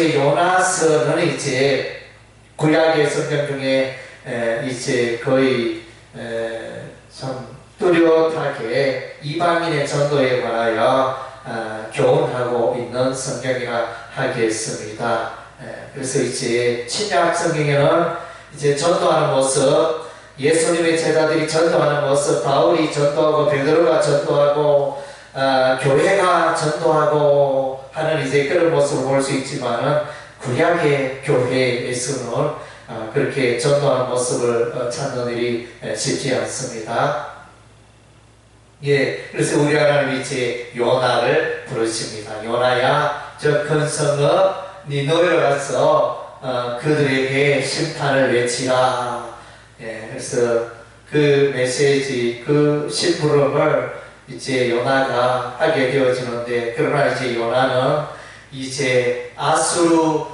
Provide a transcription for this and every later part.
이제 요나서는 이제 구약의 성경 중에 이제 거의 참 뚜렷하게 이방인의 전도에 관하여 교훈하고 있는 성경이라 하겠습니다. 그래서 이제 신약 성경에는 이제 전도하는 모습, 예수님의 제자들이 전도하는 모습, 바울이 전도하고 베드로가 전도하고 교회가 전도하고 하는 이제 그런 모습을 볼 수 있지만은 구약의 교회에서는 그렇게 전도하는 모습을 찾는 일이 쉽지 않습니다. 예, 그래서 우리 하나님이 이제 요나를 부르십니다. 요나야, 저 큰 성읍 니느웨로 가서 그들에게 심판을 외치라. 예, 그래서 그 메시지, 그 심부름을 이제 요나가 하게 되어지는데, 그러나 이제 요나는 이제 아수르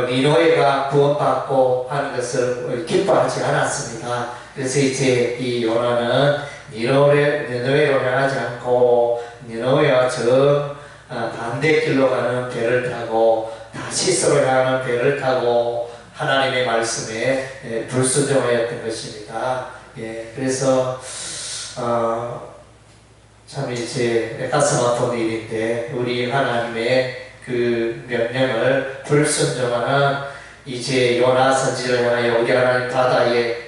니느웨가 구원받고 하는 것을 기뻐하지 않았습니다. 그래서 이제 이 요나는 니느웨로 향하지 않고 니느웨와 저 반대길로 가는 배를 타고 다시스로 향하는 배를 타고 하나님의 말씀에 불순종하였던 것입니다. 예, 그래서 참 이제 가슴 아픈 일인데, 우리 하나님의 그 명령을 불순종하는 이제 요나 선지를 향하여 우리 하나님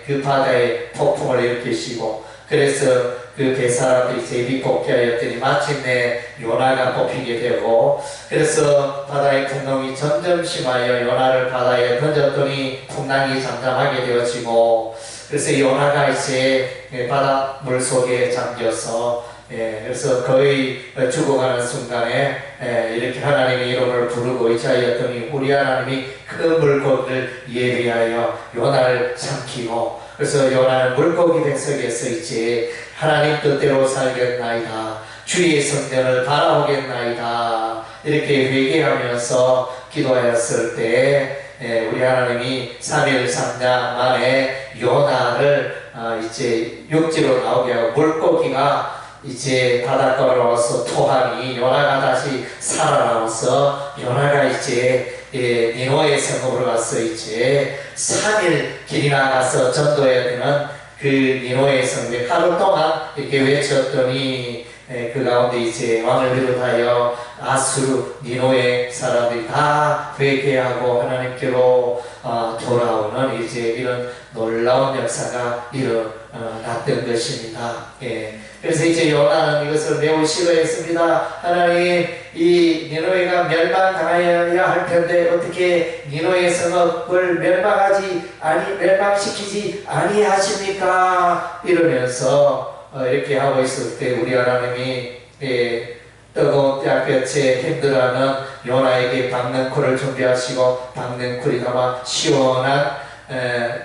그 바다에 폭풍을 일으키시고, 그래서 그 배사람들이 제비 뽑게 하였더니 마침내 요나가 뽑히게 되고, 그래서 바다의 풍랑이 점점 심하여 요나를 바다에 던졌더니 풍랑이 잠잠하게 되어지고, 그래서 요나가 이제 바다 물 속에 잠겨서 그래서 거의 죽어가는 순간에 이렇게 하나님의 이름을 부르고 이자하였더니 우리 하나님이 큰 물고기를 예비하여 요나를 삼키고, 그래서 요나는 물고기 뱃속에서 이제 하나님 뜻대로 살겠나이다, 주의 성전을 바라보겠나이다, 이렇게 회개하면서 기도하였을 때 우리 하나님이 3일 3년 만에 요나를 이제 육지로 나오게 하고, 물고기가 이제 바닷가로 와서 토하니 요나가 다시 살아나와서 요나가 이제 니느웨 성읍으로 가서 이제 3일 길이나 가서 전도해야 되는 그 니느웨 성읍에 하루 동안 이렇게 외쳤더니 그 가운데 이제 왕을 비롯하여 아수르 니느웨 사람들이 다 회개하고 하나님께로 돌아오는 이제 이런 놀라운 역사가 일어났던 것입니다. 예. 그래서 이제 요나는 이것을 매우 싫어했습니다. 하나님, 이 니느웨가 멸망당하여야 할 텐데 어떻게 니느웨 성읍을 멸망시키지 아니하십니까? 이러면서 이렇게 하고 있을 때 우리 하나님이 뜨거운 햇볕에 힘들어하는 요나에게 박능쿨을 준비하시고, 박능쿨이 담아 시원한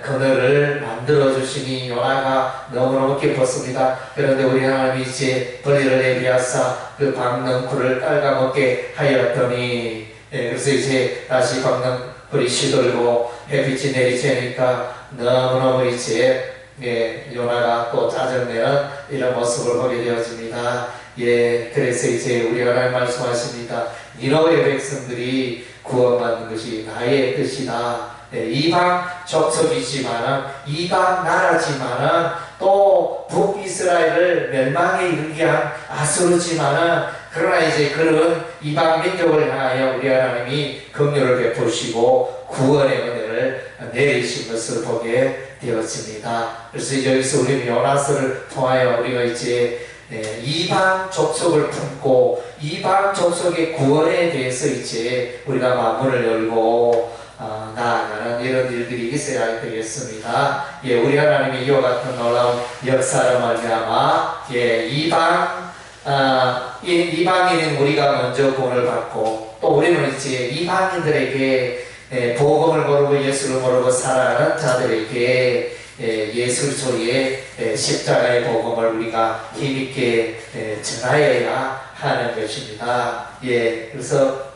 그늘을 만들어 주시니 요나가 너무너무 기뻤습니다. 그런데 우리 하나님이 이제 벌리를 내비하사 그 박능쿨을 깔아먹게 하였더니, 그래서 이제 다시 박능쿨이 시들고 햇빛이 내리쬐니까 너무너무 이제 요나가 또 짜증내는 이런 모습을 보게 되어집니다. 예, 그래서 이제 우리 하나님 말씀하십니다. 니느웨 백성들이 구원받는 것이 나의 뜻이다. 이방 족속이지만은, 이방 나라지만은, 또 북이스라엘을 멸망에 이르게 한 아수르지만은, 그러나 이제 그런 이방 민족을 향하여 우리 하나님이 긍휼을 베푸시고 구원의 은혜를 내리신 것을 보게 되었습니다. 그래서 여기서 우리 요나서를 통하여 우리가 이제 이방 족속을 품고 이방 족속의 구원에 대해서 이제 우리가 마음을 열고 나아가는 이런 일들이 있어야 되겠습니다. 예, 우리 하나님이 이와 같은 놀라운 역사를 말미암아 이방인인 우리가 먼저 구원을 받고, 또 우리는 이제 이방인들에게 복음을 모르고 예수를 모르고 살아가는 자들에게 예수 그리스도의 십자가의 복음을 우리가 힘있게 전하여야 하는 것입니다. 예, 그래서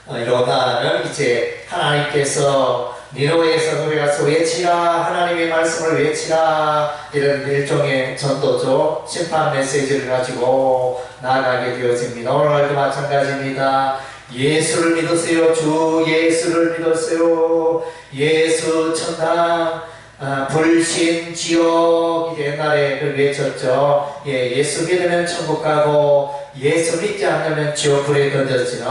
요나는 이제 하나님께서 니느웨 성읍에 가서 외치라, 하나님의 말씀을 외치라, 이런 일종의 전도죠. 심판 메시지를 가지고 나아가게 되어집니다. 오늘도 마찬가지입니다. 예수를 믿으세요. 주 예수를 믿으세요. 예수 천당 불신지옥 이제 옛날에 그 외쳤죠. 예수 믿으면 천국 가고 예수 믿지 않으면 지옥 불에 던져지는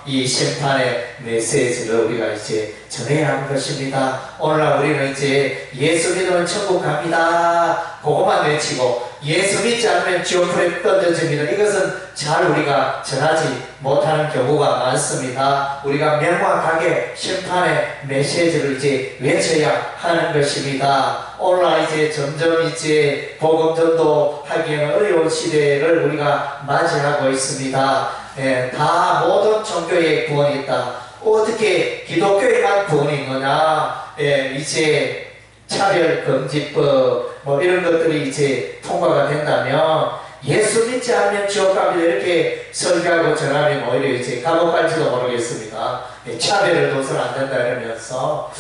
이 심판의 메시지를 우리가 이제 전해야 하는 것입니다. 오늘날 우리는 이제 예수 믿으면 천국 갑니다. 그것만 외치고 예수 믿지 않으면 지옥 불에 던져집니다. 이것은 잘 우리가 전하지 못하는 경우가 많습니다. 우리가 명확하게 심판의 메시지를 이제 외쳐야 하는 것입니다. 오늘날 이제 점점 이제 복음 전도하기에는 어려운 시대를 우리가 맞이하고 있습니다. 다 모든 종교에 구원이 있다. 어떻게 기독교에만 구원이 있느냐? 이제 차별금지법 뭐 이런 것들이 이제 통과가 된다면 예수 믿지 않으면 지옥 갑니다 이렇게 설교하고 전하면 오히려 이제 감옥 갈지도 모르겠습니다. 차별을 둬서는 안 된다 이러면서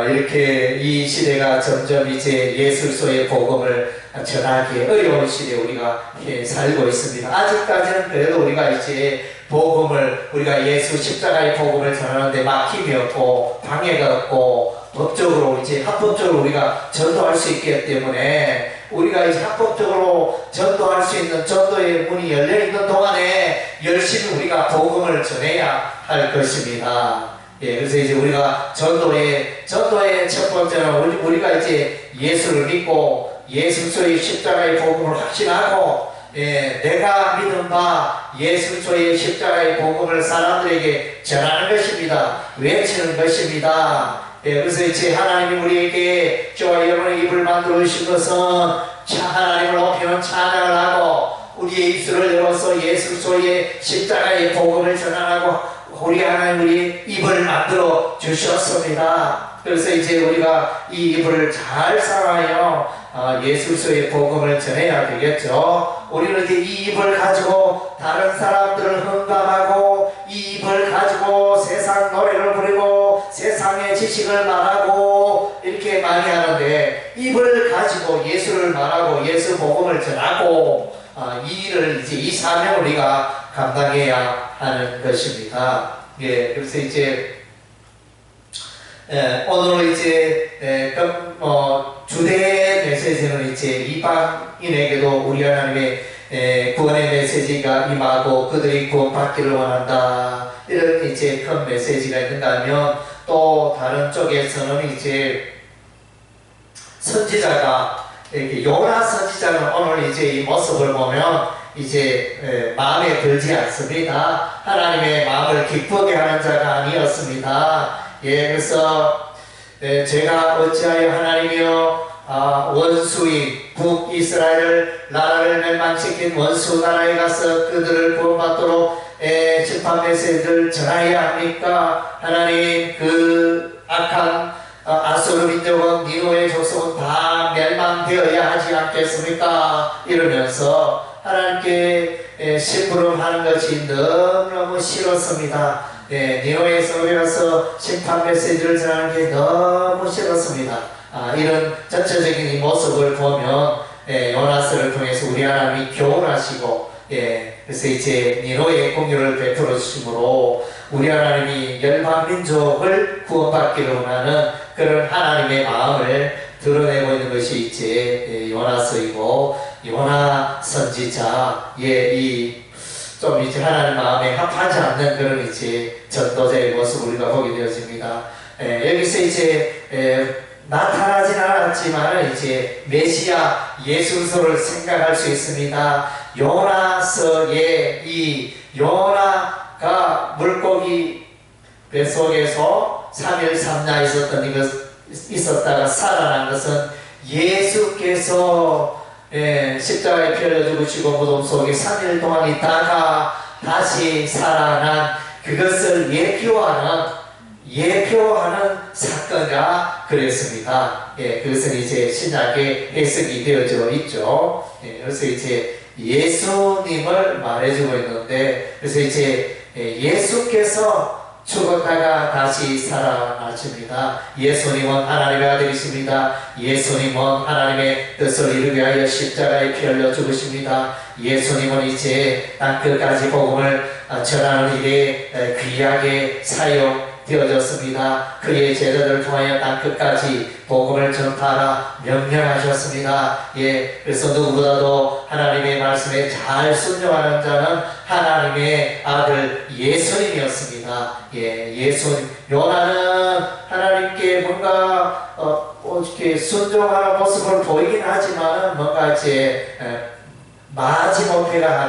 이렇게 이 시대가 점점 이제 예술소의 복음을 전하기 어려운 시대에 우리가 살고 있습니다. 아직까지는 그래도 우리가 이제 복음을 우리가 예수 십자가의 복음을 전하는데 막힘이 없고 방해가 없고 법적으로 이제 합법적으로 우리가 전도할 수 있기 때문에 우리가 이제 합법적으로 전도할 수 있는 전도의 문이 열려 있는 동안에 열심히 우리가 복음을 전해야 할 것입니다. 그래서 이제 우리가 전도의 첫 번째는 우리가 이제 예수를 믿고 예수의 십자가의 복음을 확신하고 내가 믿은 바 예수의 십자가의 복음을 사람들에게 전하는 것입니다. 외치는 것입니다. 그래서 이제 하나님이 우리에게 저와 여러분의 입을 만들어 주신 것은 하나님을 높이는 찬양을 하고 우리의 입술을 열어서 예수의 십자가의 복음을 전하라고 우리 하나님 우리 입을 만들어 주셨습니다. 그래서 이제 우리가 이 입을 잘 사용하여 예수의 복음을 전해야 되겠죠. 우리는 이제 이 입을 가지고 다른 사람들을 흥감하고 이 입을 가지고 세상 노래를 부르고 세상의 지식을 말하고 이렇게 많이 하는데 입을 가지고 예수를 말하고 예수 복음을 전하고 이 일을 이제 이 사명을 우리가 감당해야 하는 것입니다. 그래서 이제 오늘 이제 주대 메시지는 이제 이방인에게도 우리 하나님의 구원의 메시지가 임하고 그들이 구원받기를 원한다. 이런 이제 큰 메시지가 있는가 하면 또 다른 쪽에서는 이제 선지자가 이렇게 요나 선지자는 오늘 이제 이 모습을 보면 이제 마음에 들지 않습니다. 하나님의 마음을 기쁘게 하는 자가 아니었습니다. 그래서 제가 어찌하여 하나님이여 원수인 북이스라엘 나라를 멸망시킨 원수 나라에 가서 그들을 구원받도록 심판 메시지를 전하여야 합니까? 하나님 그 악한 아수르 민족은 니누의 족속은 다 멸망되어야 하지 않겠습니까? 이러면서 하나님께 심부름하는 것이 너무너무 싫었습니다. 니누에서 올라서 심판 메시지를 전하는 게 너무 싫었습니다. 이런 전체적인 이 모습을 보면 요나스를 통해서 우리 하나님이 교훈하시고 그래서 이제 니누의 공유를 베풀어 주심으로 우리 하나님이 열방 민족을 구원받기를 원하는 그런 하나님의 마음을 드러내고 있는 것이 이제 요나서이고 요나 선지자의 좀 이제 하나님 마음에 합하지 않는 그런 이제 전도자의 모습을 우리가 보게 되어집니다. 여기서 이제 나타나진 않았지만 이제 메시아 예수서를 생각할 수 있습니다. 요나서의 이 요나가 물고기 뱃속에서 3일 3날 있었다가 살아난 것은 예수께서 십자가에 피 흘려 죽으시고 무덤 속에 3일 동안 있다가 다시 살아난 그것을 예표하는 사건이라 그랬습니다. 그것은 이제 신약에 해석이 되어져 있죠. 그래서 이제 예수님을 말해주고 있는데, 그래서 이제 예수께서 죽었다가 다시 살아나십니다. 예수님은 하나님의 아들이십니다. 예수님은 하나님의 뜻을 이루기 위하여 십자가에 피 흘려 죽으십니다. 예수님은 이제 땅끝까지 복음을 전하는 일에 귀하게 사용되어졌습니다. 그의 제자들을 통하여 땅끝까지 복음을 전파하라 명령하셨습니다. 그래서 누구보다도 하나님의 말씀에 잘 순종하는 자는 하나님의 아들 예수님이었습니다. 예수님. 요나는 하나님께 뭔가 이렇게 순종하는 모습을 보이긴 하지만 뭔가 이제 마지못해가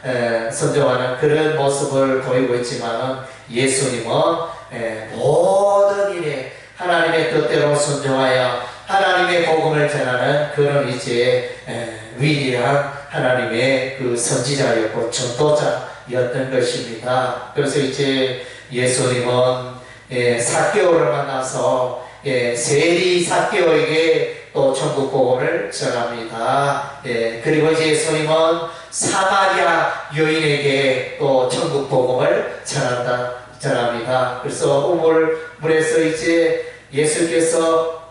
하는 순종하는 그런 모습을 보이고 있지만 예수님은 모든 일에 하나님의 뜻대로 순종하여 하나님의 복음을 전하는 그런 이제 위대한 하나님의 그 선지자였고 전도자였던 것입니다. 그래서 이제 예수님은 삭개오를 만나서 세리 삭개오에게 또 천국 복음을 전합니다. 그리고 이제 예수님은 사마리아 여인에게 또 천국 복음을 전합니다. 그래서 우물에서 이제 예수께서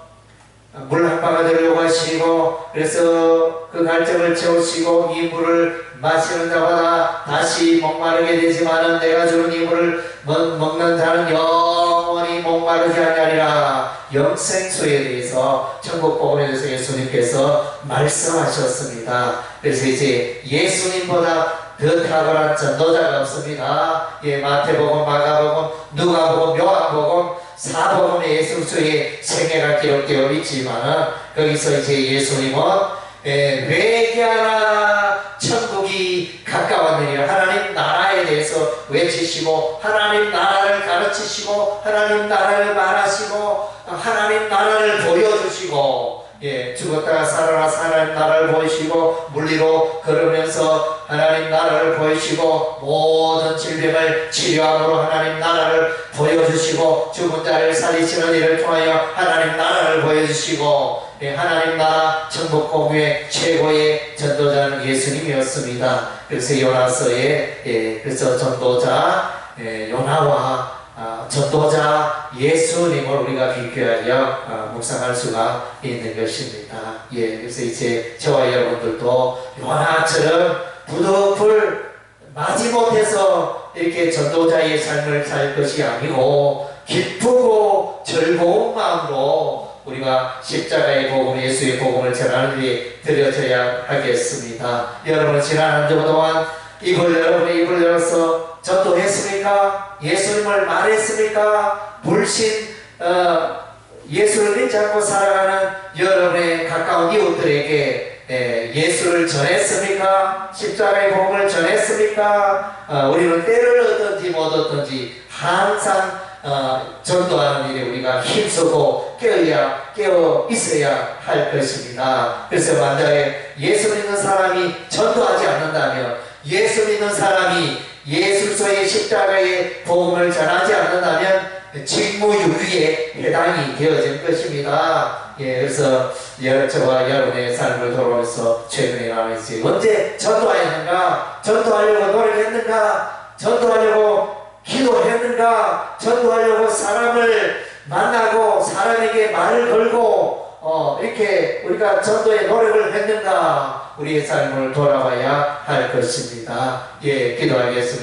물 한 바가지를 요구하시고 그래서 그 갈증을 채우시고 이 물을 마시는 자마다 다시 목마르게 되지만은 내가 주는 이 물을 먹는 자는 영원히 목마르지 아니하리라. 영생수에 대해서 천국 복음에 대해서 예수님께서 말씀하셨습니다. 그래서 이제 예수님보다 더 탁월한 전도자가 없습니다. 마태복음, 마가복음, 누가복음, 요한복음, 사복음의 예수의 생애가 기록되어 있지만 거기서 이제 예수님은 회개하라 천국이 가까웠느니라. 하나님 나라에 대해서 외치시고 하나님 나라를 가르치시고 하나님 나라를 말하시고 하나님 나라를 보여주시고 죽었다가 살아나 하나님 나라를 보이시고 물리로 걸으면서 하나님 나라를 보이시고 모든 질병을 치료함으로 하나님 나라를 보여주시고 죽은 자를 살리시는 일을 통하여 하나님 나라를 보여주시고 하나님 나라 천국 공유의 최고의 전도자는 예수님이었습니다. 그래서 요나서에 그래서 전도자 요나와 전도자 예수님을 우리가 비교하여 묵상할 수가 있는 것입니다. 그래서 이제 저와 여러분들도 요나처럼 부득불 마지못해서 이렇게 전도자의 삶을 살 것이 아니고 기쁘고 즐거운 마음으로 우리가 십자가의 복음, 예수의 복음을 전하는 일이 드려져야 하겠습니다. 여러분 지난 한 주 동안 여러분의 입을 열어서 전도했습니까? 예수님을 말했습니까? 불신 예수를 믿지 않고 살아가는 여러분의 가까운 이웃들에게 예수를 전했습니까? 십자가의 복음을 전했습니까? 우리는 때를 얻든지 못 얻든지 항상 전도하는 일에 우리가 힘쓰고 깨어 있어야 할 것입니다. 그래서 만약에 예수 믿는 사람이 전도하지 않는다면, 예수 믿는 사람이 예수의 십자가의 복음을 전하지 않는다면 직무유기에 해당이 되어질 것입니다. 그래서 저와 여러분의 삶을 돌아보면서 최근에 나와있지 언제 전도하였는가? 전도하려고 노력했는가? 전도하려고 기도했는가? 전도하려고 사람을 만나고 사람에게 말을 걸고 이렇게 우리가 전도에 노력을 했는가? 우리의 삶을 돌아봐야 할 것입니다. 기도하겠습니다.